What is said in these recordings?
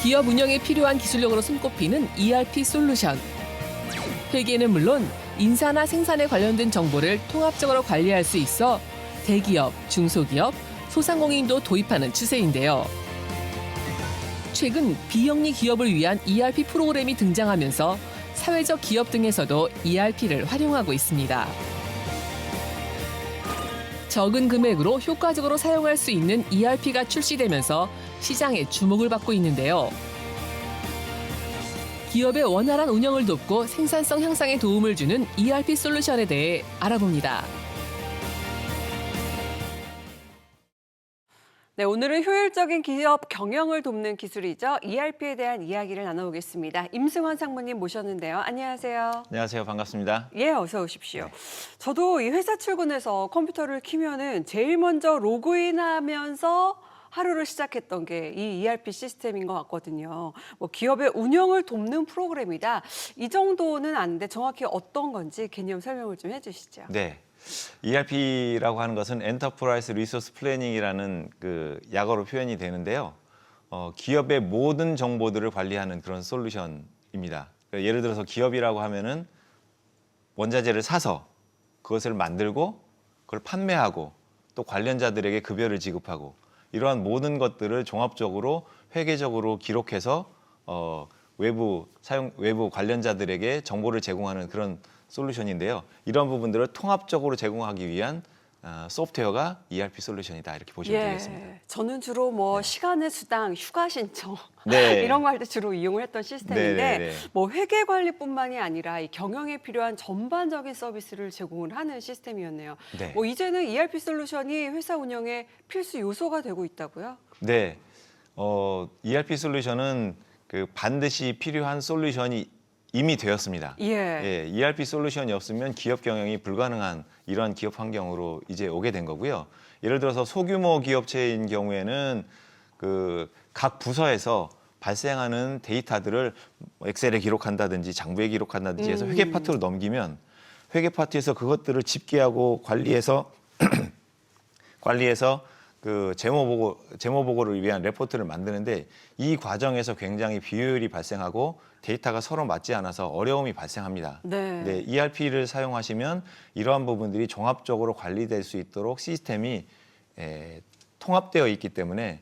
기업 운영에 필요한 기술력으로 손꼽히는 ERP 솔루션. 회계는 물론 인사나 생산에 관련된 정보를 통합적으로 관리할 수 있어 대기업, 중소기업, 소상공인도 도입하는 추세인데요. 최근 비영리 기업을 위한 ERP 프로그램이 등장하면서 사회적 기업 등에서도 ERP를 활용하고 있습니다. 적은 금액으로 효과적으로 사용할 수 있는 ERP가 출시되면서 시장에 주목을 받고 있는데요. 기업의 원활한 운영을 돕고 생산성 향상에 도움을 주는 ERP 솔루션에 대해 알아봅니다. 네, 오늘은 효율적인 기업 경영을 돕는 기술이죠. ERP에 대한 이야기를 나눠보겠습니다. 임승환 상무님 모셨는데요. 안녕하세요. 안녕하세요. 반갑습니다. 예, 어서 오십시오. 네. 저도 이 회사 출근해서 컴퓨터를 키면은 제일 먼저 로그인하면서 하루를 시작했던 게 이 ERP 시스템인 것 같거든요. 뭐 기업의 운영을 돕는 프로그램이다. 이 정도는 아는데 정확히 어떤 건지 개념 설명을 좀 해주시죠. 네. ERP라고 하는 것은 엔터프라이즈 리소스 플래닝이라는 그 약어로 표현이 되는데요. 기업의 모든 정보들을 관리하는 그런 솔루션입니다. 그러니까 예를 들어서 기업이라고 하면은 원자재를 사서 그것을 만들고 그걸 판매하고 또 관련자들에게 급여를 지급하고 이러한 모든 것들을 종합적으로 회계적으로 기록해서 외부 관련자들에게 정보를 제공하는 그런 솔루션인데요. 이런 부분들을 통합적으로 제공하기 위한 소프트웨어가 ERP 솔루션이다 이렇게 보시면 되겠습니다. 저는 주로 뭐 시간의 수당, 휴가 신청 네. 이런 거 할 때 주로 이용을 했던 시스템인데 네네네. 뭐 회계 관리뿐만이 아니라 이 경영에 필요한 전반적인 서비스를 제공을 하는 시스템이었네요. 네. 뭐 이제는 ERP 솔루션이 회사 운영의 필수 요소가 되고 있다고요? 네. ERP 솔루션은 그 반드시 필요한 솔루션이 이미 되었습니다. 예. ERP 솔루션이 없으면 기업 경영이 불가능한 이러한 기업 환경으로 이제 오게 된 거고요. 예를 들어서 소규모 기업체인 경우에는 그 각 부서에서 발생하는 데이터들을 엑셀에 기록한다든지 장부에 기록한다든지 해서 회계 파트로 넘기면 회계 파트에서 그것들을 집계하고 관리해서 그 재무 보고를 위한 레포트를 만드는데 이 과정에서 굉장히 비효율이 발생하고 데이터가 서로 맞지 않아서 어려움이 발생합니다. 네. ERP를 사용하시면 이러한 부분들이 종합적으로 관리될 수 있도록 시스템이 통합되어 있기 때문에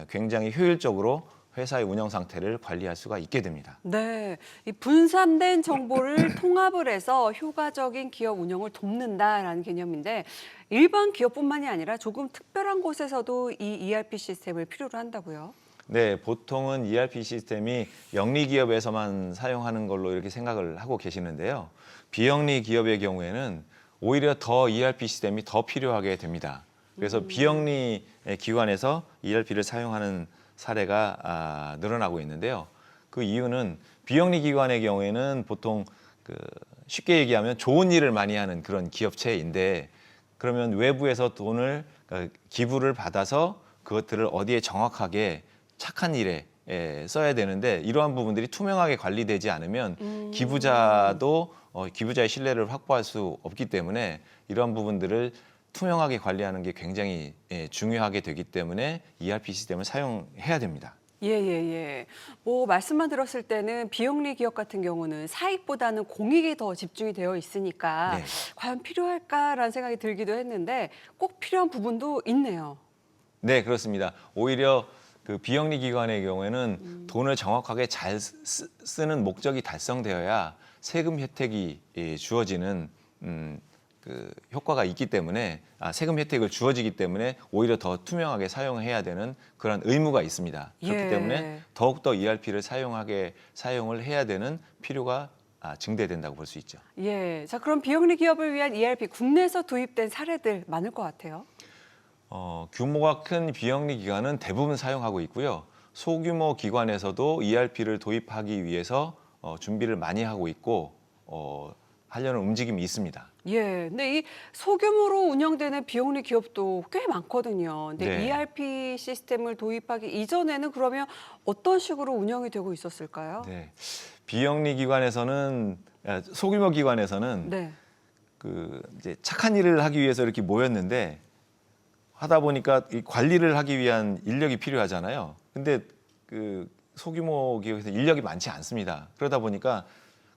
굉장히 효율적으로 회사의 운영 상태를 관리할 수가 있게 됩니다. 네, 이 분산된 정보를 통합을 해서 효과적인 기업 운영을 돕는다라는 개념인데 일반 기업뿐만이 아니라 조금 특별한 곳에서도 이 ERP 시스템을 필요로 한다고요? 네, 보통은 ERP 시스템이 영리 기업에서만 사용하는 걸로 이렇게 생각을 하고 계시는데요. 비영리 기업의 경우에는 오히려 더 ERP 시스템이 더 필요하게 됩니다. 그래서 비영리 기관에서 ERP를 사용하는 사례가 늘어나고 있는데요. 그 이유는 비영리 기관의 경우에는 보통 쉽게 얘기하면 좋은 일을 많이 하는 그런 기업체인데 그러면 외부에서 돈을 기부를 받아서 그것들을 어디에 정확하게 착한 일에 써야 되는데 이러한 부분들이 투명하게 관리되지 않으면 기부자의 신뢰를 확보할 수 없기 때문에 이러한 부분들을 투명하게 관리하는 게 굉장히 중요하게 되기 때문에 ERP 시스템을 사용해야 됩니다. 예. 뭐 말씀만 들었을 때는 비영리 기업 같은 경우는 사익보다는 공익에 더 집중이 되어 있으니까 네. 과연 필요할까라는 생각이 들기도 했는데 꼭 필요한 부분도 있네요. 네, 그렇습니다. 오히려 그 비영리 기관의 경우에는 돈을 정확하게 잘 쓰는 목적이 달성되어야 세금 혜택이 주어지는 그 효과가 있기 때문에 세금 혜택을 주어지기 때문에 오히려 더 투명하게 사용해야 되는 그런 의무가 있습니다. 그렇기 때문에 더욱더 ERP를 사용을 해야 되는 필요가 증대된다고 볼 수 있죠. 예. 자, 그럼 비영리 기업을 위한 ERP 국내에서 도입된 사례들 많을 것 같아요. 규모가 큰 비영리 기관은 대부분 사용하고 있고요. 소규모 기관에서도 ERP를 도입하기 위해서 준비를 많이 하고 있고 하려는 움직임이 있습니다. 예. 근데 이 소규모로 운영되는 비영리 기업도 꽤 많거든요. 근데 네. ERP 시스템을 도입하기 이전에는 그러면 어떤 식으로 운영이 되고 있었을까요? 네. 비영리 기관에서는 소규모 기관에서는 네. 이제 착한 일을 하기 위해서 이렇게 모였는데 하다 보니까 이 관리를 하기 위한 인력이 필요하잖아요. 근데 소규모 기업에서 인력이 많지 않습니다. 그러다 보니까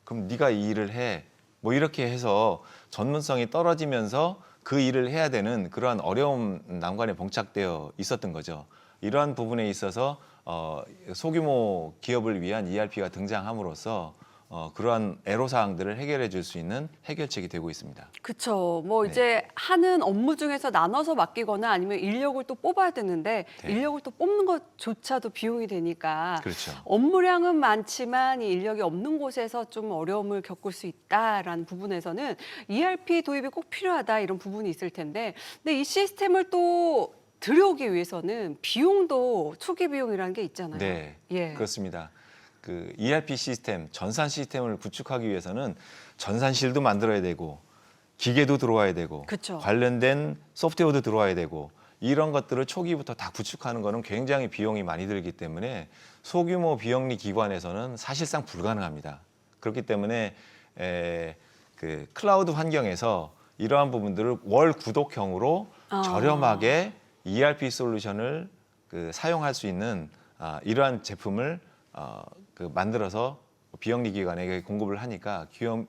그럼 네가 이 일을 해. 뭐 이렇게 해서 전문성이 떨어지면서 그 일을 해야 되는 그러한 어려움 난관에 봉착되어 있었던 거죠. 이러한 부분에 있어서 소규모 기업을 위한 ERP가 등장함으로써 그러한 애로사항들을 해결해 줄 수 있는 해결책이 되고 있습니다. 그렇죠. 뭐 네. 이제 하는 업무 중에서 나눠서 맡기거나 아니면 인력을 또 뽑아야 되는데 네. 인력을 또 뽑는 것조차도 비용이 되니까 그렇죠. 업무량은 많지만 이 인력이 없는 곳에서 좀 어려움을 겪을 수 있다라는 부분에서는 ERP 도입이 꼭 필요하다 이런 부분이 있을 텐데 근데 이 시스템을 또 들여오기 위해서는 비용도 초기 비용이라는 게 있잖아요. 네, 예. 그렇습니다. 그 ERP 시스템, 전산 시스템을 구축하기 위해서는 전산실도 만들어야 되고 기계도 들어와야 되고 그쵸. 관련된 소프트웨어도 들어와야 되고 이런 것들을 초기부터 다 구축하는 거는 굉장히 비용이 많이 들기 때문에 소규모 비영리 기관에서는 사실상 불가능합니다. 그렇기 때문에 그 클라우드 환경에서 이러한 부분들을 월 구독형으로 저렴하게 ERP 솔루션을 사용할 수 있는 이러한 제품을 만들어서 비영리 기관에게 공급을 하니까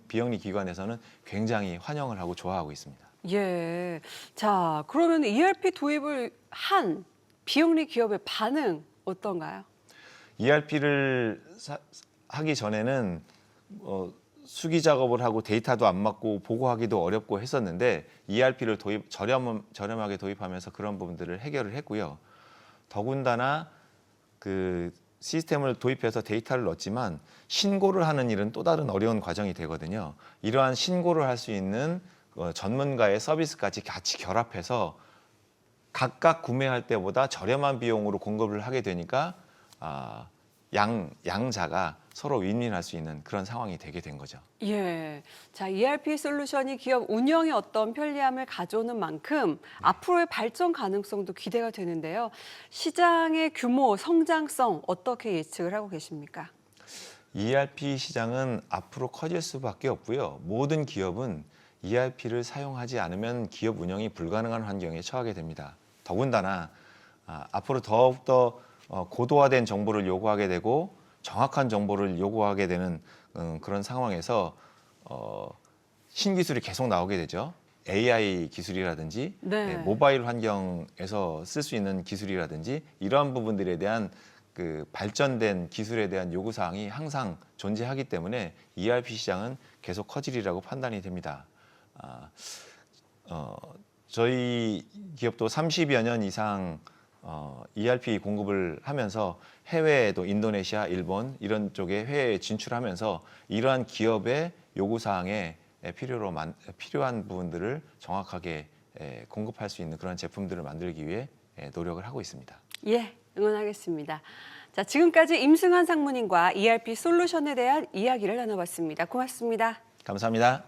비영리 기관에서는 굉장히 환영을 하고 좋아하고 있습니다. 예. 자, 그러면 ERP 도입을 한 비영리 기업의 반응 어떤가요? ERP를 하기 전에는 수기 작업을 하고 데이터도 안 맞고 보고하기도 어렵고 했었는데 ERP를 저렴하게 도입하면서 그런 부분들을 해결을 했고요. 더군다나 그 시스템을 도입해서 데이터를 넣었지만 신고를 하는 일은 또 다른 어려운 과정이 되거든요. 이러한 신고를 할 수 있는 전문가의 서비스까지 같이 결합해서 각각 구매할 때보다 저렴한 비용으로 공급을 하게 되니까 양자가 서로 윈윈할 수 있는 그런 상황이 되게 된 거죠. 예. 자, ERP 솔루션이 기업 운영에 어떤 편리함을 가져오는 만큼 앞으로의 발전 가능성도 기대가 되는데요. 시장의 규모, 성장성 어떻게 예측을 하고 계십니까? ERP 시장은 앞으로 커질 수밖에 없고요. 모든 기업은 ERP를 사용하지 않으면 기업 운영이 불가능한 환경에 처하게 됩니다. 더군다나 앞으로 더욱더 고도화된 정보를 요구하게 되고 정확한 정보를 요구하게 되는 그런 상황에서 신기술이 계속 나오게 되죠. AI 기술이라든지 네. 모바일 환경에서 쓸 수 있는 기술이라든지 이러한 부분들에 대한 그 발전된 기술에 대한 요구사항이 항상 존재하기 때문에 ERP 시장은 계속 커지리라고 판단이 됩니다. 저희 기업도 30여 년 이상 ERP 공급을 하면서 해외에도 인도네시아, 일본 이런 쪽에 해외에 진출하면서 이러한 기업의 요구사항에 필요한 부분들을 정확하게 공급할 수 있는 그런 제품들을 만들기 위해 노력을 하고 있습니다. 예, 응원하겠습니다. 자, 지금까지 임승환 상무님과 ERP 솔루션에 대한 이야기를 나눠봤습니다. 고맙습니다. 감사합니다.